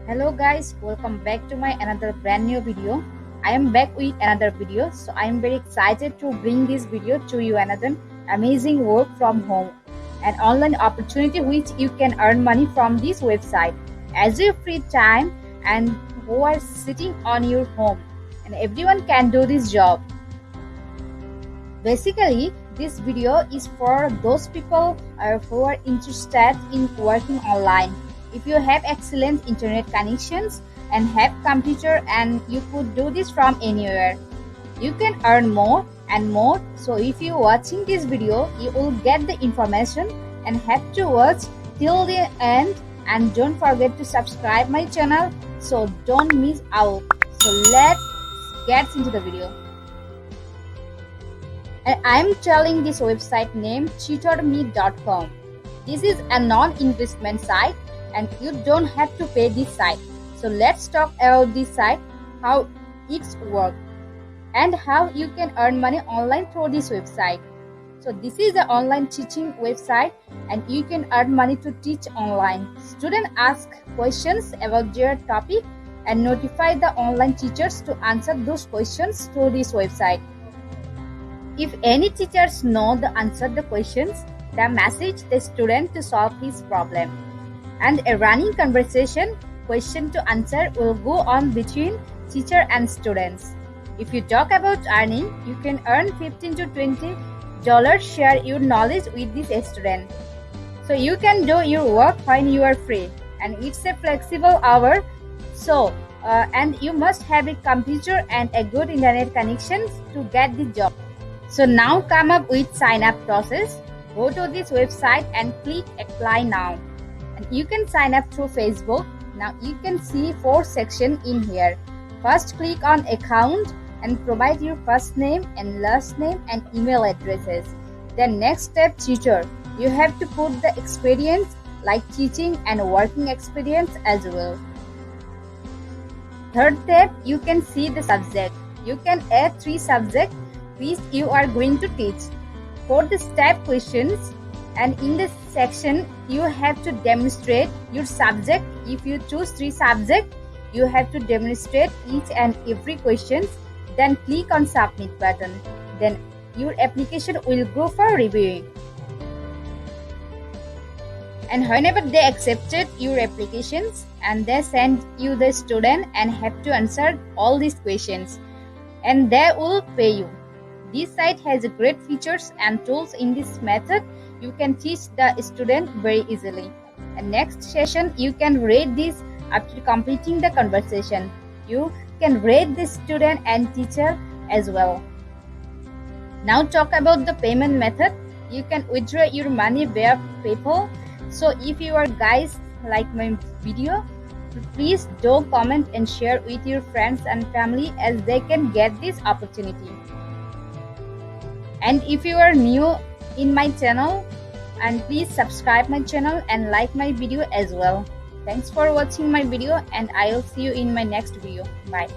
Hello guys, welcome back to my another brand new video. I am back with another video, so I am very excited to bring this video to you. Another amazing work from home, an online opportunity which you can earn money from this website as your free time and who are sitting on your home, and everyone can do this job. Basically, this video is for those people who are interested in working online. If you have excellent internet connections and have computer, and you could do this from anywhere, you can earn more and more. So if you watching this video, you will get the information and have to watch till the end, and don't forget to subscribe my channel so don't miss out. So let's get into the video. And I'm telling this website name tutorme.com. This is a non-investment site and you don't have to pay this site. So let's talk about this site, how it's works and how you can earn money online through this website. So this is an online teaching website and you can earn money to teach online. Students ask questions about their topic and notify the online teachers to answer those questions through this website. If any teachers know the answer to the questions, they message the student to solve his problem. And a running conversation, question to answer, will go on between teacher and students. If you talk about earning, you can earn $15 to $20, share your knowledge with this student. So you can do your work when you are free, and it's a flexible hour. So and you must have a computer and a good internet connection to get the job. So now come up with sign up process. Go to this website and click apply now. And you can sign up through Facebook. Now you can see 4 sections in here. First, click on account and provide your first name and last name and email addresses. Then next step, tutor. You have to put the experience like teaching and working experience as well. Third step, you can see the subject. You can add 3 subjects which you are going to teach. Fourth step, questions. And in this section, you have to demonstrate your subject. If you choose 3 subjects, you have to demonstrate each and every question. Then click on submit button. Then your application will go for reviewing. And whenever they accepted your applications, and they send you the student and have to answer all these questions, and they will pay you. This site has great features and tools. In this method, you can teach the student very easily. And next session, you can rate this after completing the conversation. You can rate the student and teacher as well. Now talk about the payment method. You can withdraw your money via PayPal. So if you are guys like my video, please do comment and share with your friends and family as they can get this opportunity. And if you are new in my channel, and please subscribe my channel and like my video as well. Thanks for watching my video, and I will see you in my next video. Bye.